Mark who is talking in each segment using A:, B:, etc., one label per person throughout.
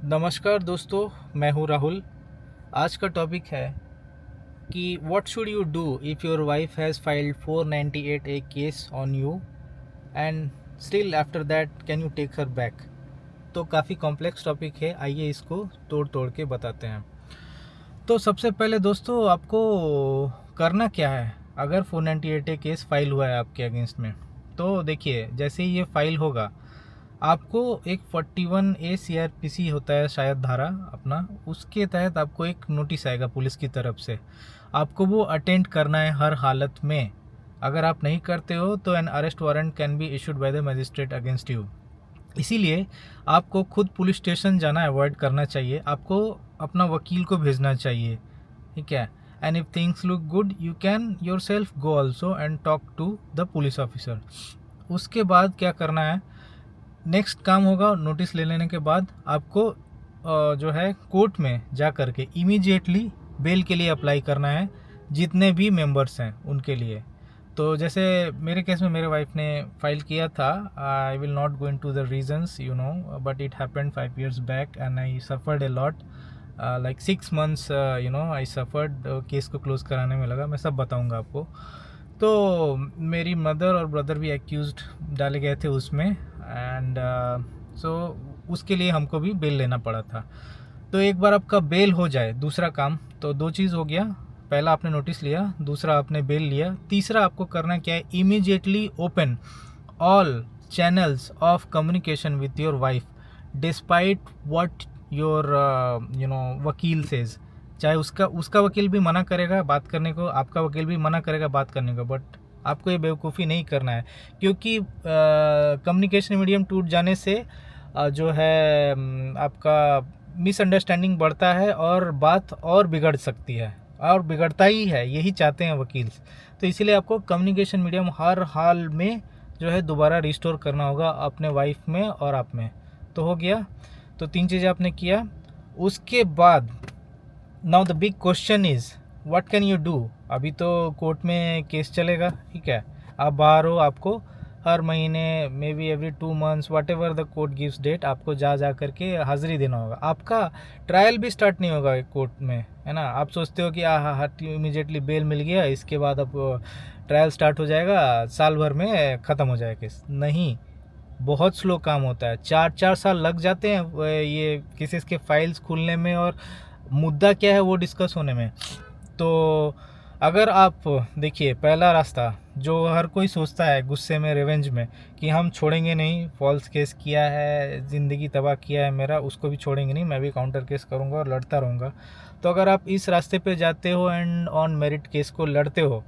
A: नमस्कार दोस्तों, मैं हूँ राहुल। आज का टॉपिक है कि what should you do if your wife has filed 498 A case on you and still after that can you take her back. तो काफ़ी कॉम्प्लेक्स टॉपिक है, आइए इसको तोड़ तोड़ के बताते हैं। तो सबसे पहले दोस्तों, आपको करना क्या है अगर 498 ए केस फाइल हुआ है आपके अगेंस्ट में। तो देखिए, जैसे ही ये फाइल होगा आपको एक 41 ए CRPC होता है शायद धारा अपना, उसके तहत आपको एक नोटिस आएगा पुलिस की तरफ से। आपको वो अटेंड करना है हर हालत में। अगर आप नहीं करते हो तो an arrest warrant can be issued by the magistrate against you. इसीलिए आपको खुद पुलिस स्टेशन जाना अवॉइड करना चाहिए, आपको अपना वकील को भेजना चाहिए, ठीक है। And if things look good you can yourself go also and talk to the police officer. उसके बाद क्या करना है, नेक्स्ट काम होगा, नोटिस ले लेने के बाद आपको जो है कोर्ट में जा कर के इमीडिएटली बेल के लिए अप्लाई करना है, जितने भी मेंबर्स हैं उनके लिए। तो जैसे मेरे केस में मेरे वाइफ ने फाइल किया था, I will not go in to the reasons but it happened 5 years back and I suffered a lot, like 6 months I suffered. Case को क्लोज कराने में लगा, मैं सब बताऊंगा आपको। तो मेरी मदर और ब्रदर भी एक्यूज्ड डाले गए थे उसमें, एंड सो उसके लिए हमको भी बेल लेना पड़ा था। तो एक बार आपका बेल हो जाए, दूसरा काम तो दो चीज़ हो गया, पहला आपने नोटिस लिया, दूसरा आपने बेल लिया, तीसरा आपको करना क्या है, immediately open all channels of communication with your wife despite what your वकील सेज। चाहे उसका वकील भी मना करेगा बात करने को, आपका वकील भी मना करेगा बात करने को, बट आपको ये बेवकूफ़ी नहीं करना है, क्योंकि कम्युनिकेशन मीडियम टूट जाने से जो है आपका मिसअंडरस्टैंडिंग बढ़ता है और बात और बिगड़ सकती है, और बिगड़ता ही है, यही चाहते हैं वकील। तो इसीलिए आपको कम्युनिकेशन मीडियम हर हाल में जो है दोबारा रिस्टोर करना होगा अपने वाइफ में और आप में। तो हो गया, तो 3 चीज़ें आपने किया। उसके बाद now the big question is what can you do. अभी तो कोर्ट में केस चलेगा, ठीक है, आप बाहर हो, आपको हर महीने maybe every 2 months whatever the court gives date आपको जा करके हाज़िरी देना होगा। आपका ट्रायल भी स्टार्ट नहीं होगा कोर्ट में, है ना। आप सोचते हो कि हाँ इमीडिएटली बेल मिल गया, इसके बाद अब ट्रायल स्टार्ट हो जाएगा, साल भर में ख़त्म हो जाएगा केस। नहीं, बहुत स्लो काम होता है, 4-4 साल लग जाते हैं ये केसेस के फाइल्स खुलने में और मुद्दा क्या है वो डिस्कस होने में। तो अगर आप देखिए, पहला रास्ता जो हर कोई सोचता है गुस्से में, रिवेंज में, कि हम छोड़ेंगे नहीं, फॉल्स केस किया है, ज़िंदगी तबाह किया है मेरा, उसको भी छोड़ेंगे नहीं, मैं भी काउंटर केस करूँगा और लड़ता रहूँगा। तो अगर आप इस रास्ते पे जाते हो एंड ऑन मेरिट केस को लड़ते हो,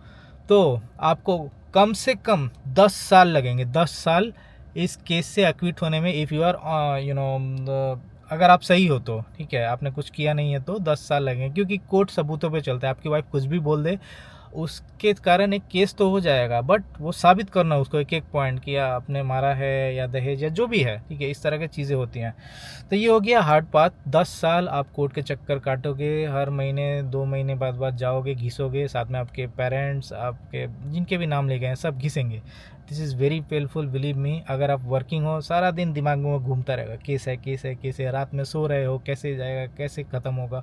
A: तो आपको कम से कम 10 साल लगेंगे, 10 साल इस केस से एक्विट होने में। इफ़ यू आर अगर आप सही हो तो, ठीक है, आपने कुछ किया नहीं है तो 10 साल लगेंगे, क्योंकि कोर्ट सबूतों पे चलता है। आपकी वाइफ कुछ भी बोल दे, उसके कारण एक केस तो हो जाएगा, बट वो साबित करना उसको एक एक पॉइंट कि आपने मारा है या दहेज या जो भी है, ठीक है, इस तरह की चीज़ें होती हैं। तो ये हो गया हार्ड पाथ, 10 साल आप कोर्ट के चक्कर काटोगे, हर महीने 2 महीने बाद जाओगे, घिसोगे, साथ में आपके पेरेंट्स, आपके जिनके भी नाम ले गए हैं सब घिसेंगे। This is very painful, believe me. अगर आप वर्किंग हो, सारा दिन दिमाग में वो घूमता रहेगा, केस है केस है केस है, रात में सो रहे हो, कैसे जाएगा, कैसे ख़त्म होगा।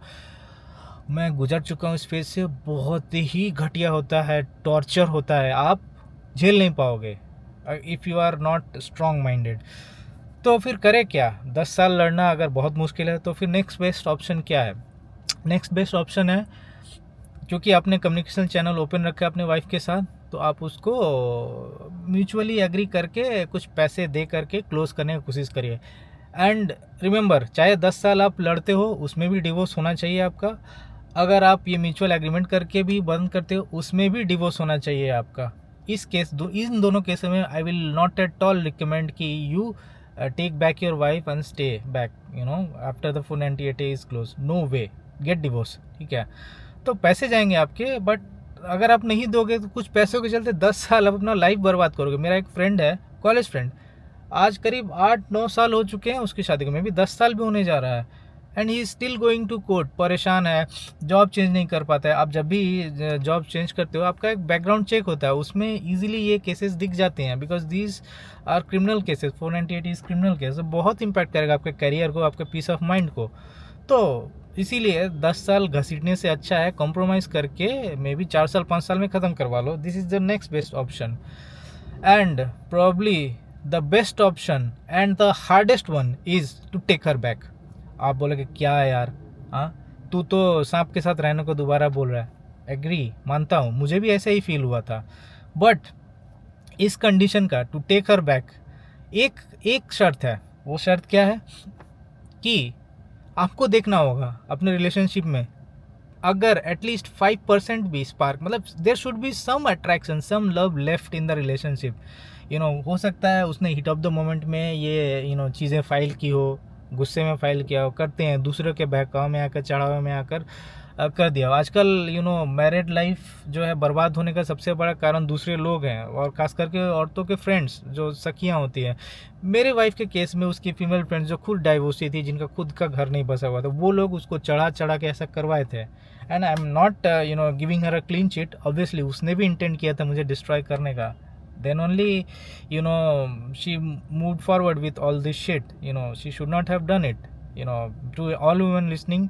A: मैं गुजर चुका हूँ इस फेज से, बहुत ही घटिया होता है, टॉर्चर होता है, आप झेल नहीं पाओगे if you are not strong minded. तो फिर करें क्या, 10 साल लड़ना अगर बहुत मुश्किल है तो फिर नेक्स्ट बेस्ट ऑप्शन क्या है। नेक्स्ट बेस्ट ऑप्शन है, क्योंकि आपने कम्युनिकेशन चैनल ओपन रखा है अपने वाइफ के साथ, तो आप उसको म्यूचुअली एग्री करके कुछ पैसे दे करके क्लोज करने की कोशिश करिए। एंड रिमेंबर, चाहे 10 साल आप लड़ते हो उसमें भी डिवोर्स होना चाहिए आपका। अगर आप ये म्यूचुअल एग्रीमेंट करके भी बंद करते हो उसमें भी डिवोर्स होना चाहिए आपका। इन दोनों केसों में I will not at all recommend कि you take back your wife and stay back after the 498 is close. No way, get divorce, ठीक है। तो पैसे जाएंगे आपके, बट अगर आप नहीं दोगे तो कुछ पैसों के चलते 10 साल आप अपना लाइफ बर्बाद करोगे। मेरा एक फ्रेंड है, कॉलेज फ्रेंड, आज करीब 8-9 साल हो चुके हैं उसकी शादी को, में भी 10 साल भी होने जा रहा है। And he is still going to court, परेशान है, जॉब चेंज नहीं कर पाता है। आप जब भी जॉब चेंज करते हो आपका एक बैकग्राउंड चेक होता है, उसमें इजीली ये केसेस दिख जाते हैं, because these are criminal cases. 498 is criminal case, बहुत इंपैक्ट करेगा आपके करियर को, आपके पीस ऑफ माइंड को। तो इसीलिए 10 साल घसीटने से अच्छा है कॉम्प्रोमाइज़ करके मे बी 4 साल 5 साल में ख़त्म करवा लो। This is the next best option, and probably the best option and the hardest one is to take her back. आप बोलोगे क्या है यार, हाँ तू तो सांप के साथ रहने को दोबारा बोल रहा है। एग्री, मानता हूँ, मुझे भी ऐसे ही फील हुआ था। बट इस कंडीशन का टू टेक हर बैक एक एक शर्त है। वो शर्त क्या है कि आपको देखना होगा अपने रिलेशनशिप में अगर एटलीस्ट 5% भी स्पार्क, मतलब there should be some attraction, some love left in the relationship. हो सकता है उसने हिट ऑफ द मोमेंट में ये चीज़ें फाइल की हो, गुस्से में फाइल किया हो, करते हैं दूसरे के बहकावे में आकर, चढ़ावे में आकर कर दिया। आजकल मैरिड लाइफ जो है बर्बाद होने का सबसे बड़ा कारण दूसरे लोग हैं, और खास करके औरतों के फ्रेंड्स जो सखियाँ होती हैं। मेरे वाइफ के केस में उसकी फीमेल फ्रेंड्स जो खुद डाइवोर्सी थी, जिनका खुद का घर नहीं बसा हुआ था, वो लोग उसको चढ़ा चढ़ा के ऐसा करवाए थे। And I am not giving her a clean chit, obviously उसने भी इंटेंट किया था मुझे डिस्ट्रॉय करने का। then only she moved forward with all this shit. She should not have done it. To all women listening,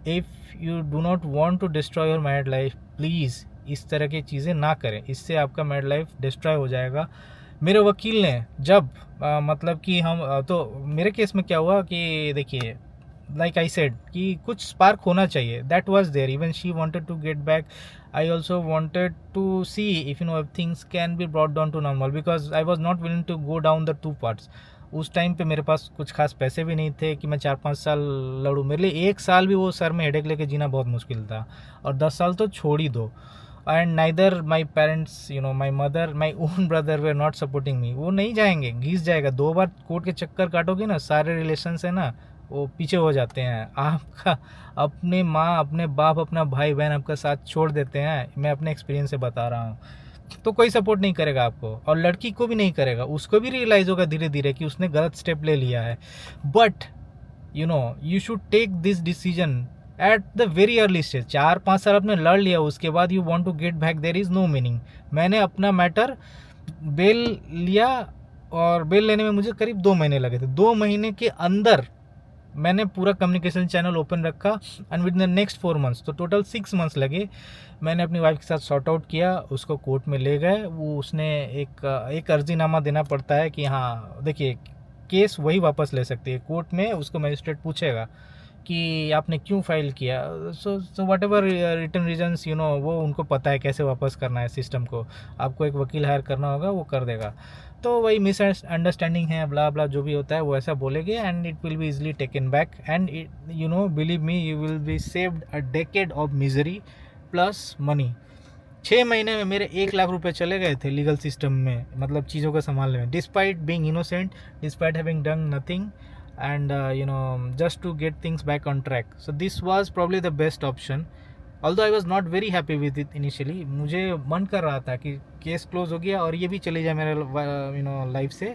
A: if you do not want to destroy your married life, please इस तरह की चीज़ें ना करें, इससे आपका मैरिड लाइफ डिस्ट्रॉय हो जाएगा। मेरे वकील ने जब मतलब कि हम तो मेरे केस में क्या हुआ कि देखिए, like I said कि कुछ स्पार्क होना चाहिए, that was there, even she wanted to get back. I also wanted to see if things can be brought down to normal, because I was not willing to go down the two parts. उस time पे मेरे पास कुछ खास पैसे भी नहीं थे कि मैं 4-5 साल लड़ूँ। मेरे लिए 1 साल भी वो सर में हेडेक लेके जीना बहुत मुश्किल था, और 10 साल तो छोड़ ही दो। And neither my parents, my mother, my own brother way not supporting me. वो नहीं जाएंगे, घिस जाएगा। 2 बार कोर्ट के चक्कर काटोगे ना, सारे रिलेशन है ना वो पीछे हो जाते हैं। आपका अपने माँ, अपने बाप, अपना भाई बहन आपका साथ छोड़ देते हैं, मैं अपने एक्सपीरियंस से बता रहा हूँ। तो कोई सपोर्ट नहीं करेगा आपको, और लड़की को भी नहीं करेगा। उसको भी रियलाइज़ होगा धीरे धीरे कि उसने गलत स्टेप ले लिया है। But you should take this decision at the very early stage. 4-5 साल आपने लड़ लिया, उसके बाद you want to get back, there is no meaning. मैंने अपना मैटर बेल लिया, और बेल लेने में मुझे करीब 2 महीने लगे थे। 2 महीने के अंदर मैंने पूरा कम्युनिकेशन चैनल ओपन रखा, and with the next 4 months, तो टोटल 6 मंथ्स लगे। मैंने अपनी वाइफ के साथ सॉर्ट आउट किया, उसको कोर्ट में ले गए। वो उसने एक अर्जीनामा देना पड़ता है कि हाँ देखिए, केस वही वापस ले सकती है। कोर्ट में उसको मजिस्ट्रेट पूछेगा कि आपने क्यों फाइल किया। So whatever return reasons, वो उनको पता है कैसे वापस करना है सिस्टम को। आपको एक वकील हायर करना होगा, वो कर देगा। तो वही मिसअंडरस्टैंडिंग है, ब्ला ब्ला जो भी होता है वो ऐसा बोलेंगे, and it will B easily taken back, and believe me, you will be saved a decade of misery plus money. 6 महीने में मेरे 1 लाख रुपए चले गए थे लीगल सिस्टम में, मतलब चीज़ों को संभालने में, despite being innocent, despite having done nothing, and just to get things back on track. So this was probably the best option, although I was not very happy with it initially. मुझे मन कर रहा था कि case close हो गया और ये भी चले जाए मेरे लाइफ से,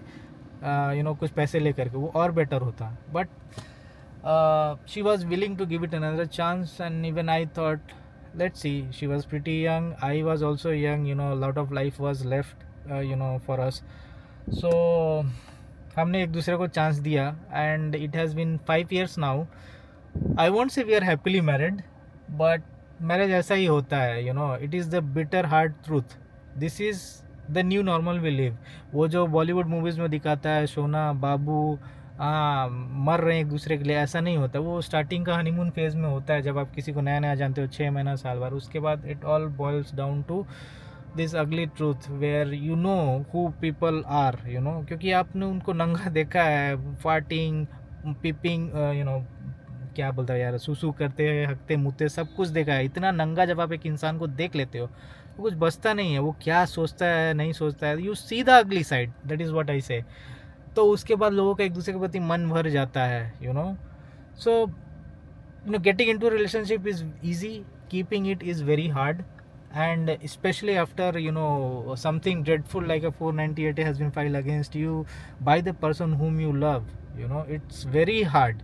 A: कुछ पैसे लेकर के, वो और बेटर होता। But she was willing to give it another chance, and even I thought, let's see. She was pretty young, I was also young, a lot of life was left for us. So हमने एक दूसरे को chance दिया, and it has been 5 years now. I want say we are happily married, but marriage ऐसा ही होता है, it is the bitter hard truth. This is the new normal we live. वो जो बॉलीवुड मूवीज़ में दिखाता है सोना बाबू मर रहे हैं एक दूसरे के लिए, ऐसा नहीं होता। वो स्टार्टिंग का हनीमून फेज़ में होता है, जब आप किसी को नया नया जानते हो, 6 महीना साल भर। उसके बाद it all boils down to this ugly truth where who people are, क्योंकि आपने उनको नंगा देखा है, फार्टिंग, पिपिंग, क्या बोलता है यार, सुसु करते हैं, हकते मुते, सब कुछ देखा है। इतना नंगा जब आप एक इंसान को देख लेते हो, तो कुछ बचता नहीं है। वो क्या सोचता है, नहीं सोचता है, you see the ugly side, that is what I से। तो उसके बाद लोगों का एक दूसरे के प्रति मन भर जाता है, so getting into relationship is easy, keeping it is very hard, and especially after something dreadful like a 498 has been filed against you by the person whom you love, it's very hard.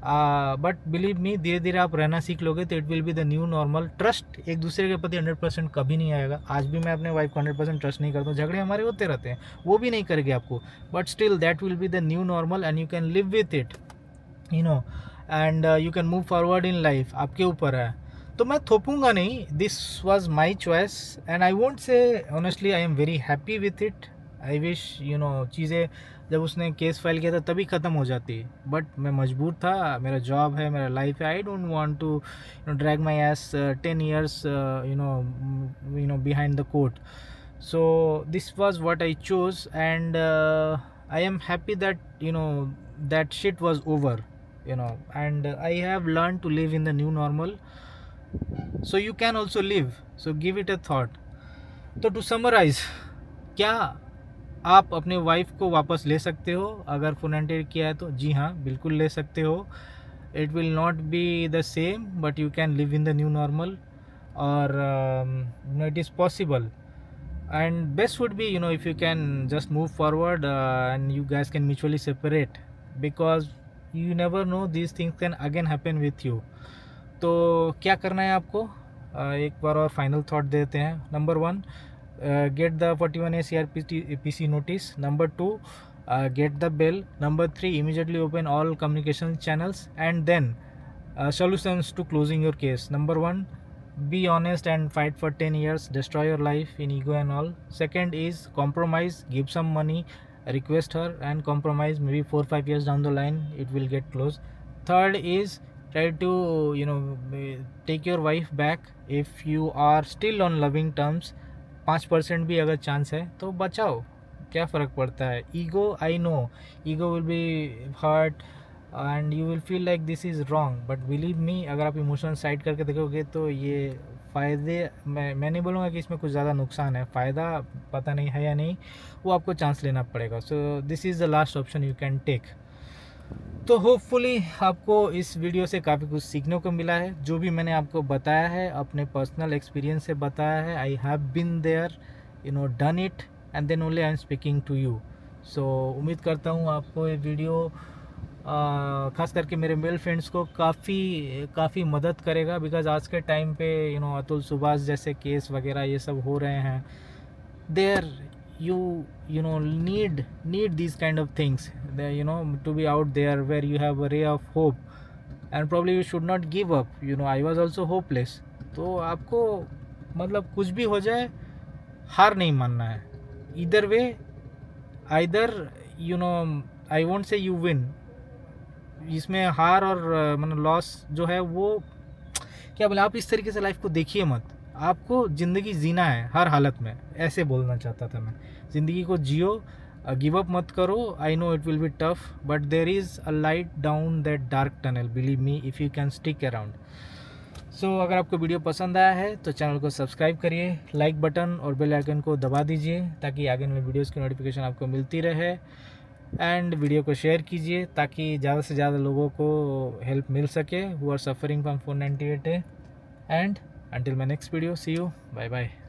A: But believe मी, धीरे धीरे आप रहना सीख लोगे तो it will be the new normal. Trust एक दूसरे के प्रति 100% कभी नहीं आएगा. आज भी मैं अपने वाइफ को 100% ट्रस्ट नहीं करता हूँ, झगड़े हमारे होते रहते हैं, वो भी नहीं करेगी आपको, but still that will be the new normal and you can live with it, you know, and you can move forward in life. आपके ऊपर है. तो मैं थोपूंगा नहीं. This was my choice and I won't say honestly I am very happy with it. I wish चीज़ें जब उसने case file किया था तभी ख़त्म हो जाती, बट मैं मजबूर था. मेरा जॉब है, मेरा लाइफ है. I don't want to drag my ass 10 years behind the court. So this was what I chose, and I am happy that that shit was over, and I have learned to live in the new normal. So you can also live. So give it a thought. तो to summarise, क्या आप अपने wife को वापस ले सकते हो अगर 498 किया है तो? जी हाँ, बिल्कुल ले सकते हो. It will not be the same, but you can live in the new normal, और it is possible. And best would be if you can just move forward, and you guys can mutually separate, because you never know, these things can again happen with you. तो क्या करना है आपको? एक बार और final thought देते हैं. Number 1, get the 41A CRPC notice. Number 2, get the bail. Number 3, immediately open all communication channels, and then solutions to closing your case. Number 1, be honest and fight for 10 years, destroy your life in ego and all. Second is compromise, give some money, request her and compromise. Maybe 4-5 years down the line it will get closed. Third is try to take your wife back. If you are still on loving terms, 5% भी अगर chance है तो बचाओ, क्या फ़र्क पड़ता है. Ego, I know ego will be hurt and you will feel like this is wrong, but believe me, अगर आप इमोशन साइड करके देखोगे तो ये फ़ायदे, मैं नहीं बोलूँगा कि इसमें कुछ ज़्यादा नुकसान है. फ़ायदा पता नहीं है या नहीं, वो आपको चांस लेना पड़ेगा. So this is the last option you can take. तो होपफुली आपको इस वीडियो से काफ़ी कुछ सीखने को मिला है. जो भी मैंने आपको बताया है अपने पर्सनल एक्सपीरियंस से बताया है. I have been there, done it, and then only I am speaking to you. So उम्मीद करता हूँ आपको ये वीडियो ख़ास करके मेरे मेल फ्रेंड्स को काफ़ी मदद करेगा, बिकॉज आज के टाइम पे अतुल सुभाष जैसे केस वगैरह ये सब हो रहे हैं. There you need these kind of things, to be out there where you have a ray of hope, and probably you should not give up. I was also hopeless. तो आपको मतलब कुछ भी हो जाए हार नहीं मानना है. either way, either I won't say you win. इसमें हार और मतलब लॉस जो है वो क्या बोले, आप इस तरीके से लाइफ को देखिए मत. आपको ज़िंदगी जीना है हर हालत में, ऐसे बोलना चाहता था मैं. ज़िंदगी को जियो, गिव अप मत करो. I know it will be tough, but there is a light down that dark tunnel, believe me, if you can stick around. So अगर आपको वीडियो पसंद आया है तो चैनल को सब्सक्राइब करिए, लाइक बटन और बेल आइकन को दबा दीजिए ताकि आगे में वीडियोज़ की नोटिफिकेशन आपको मिलती रहे. एंड वीडियो को शेयर कीजिए ताकि ज़्यादा से ज़्यादा लोगों को हेल्प मिल सके who are suffering from 498A. And until my next video, see you, bye bye.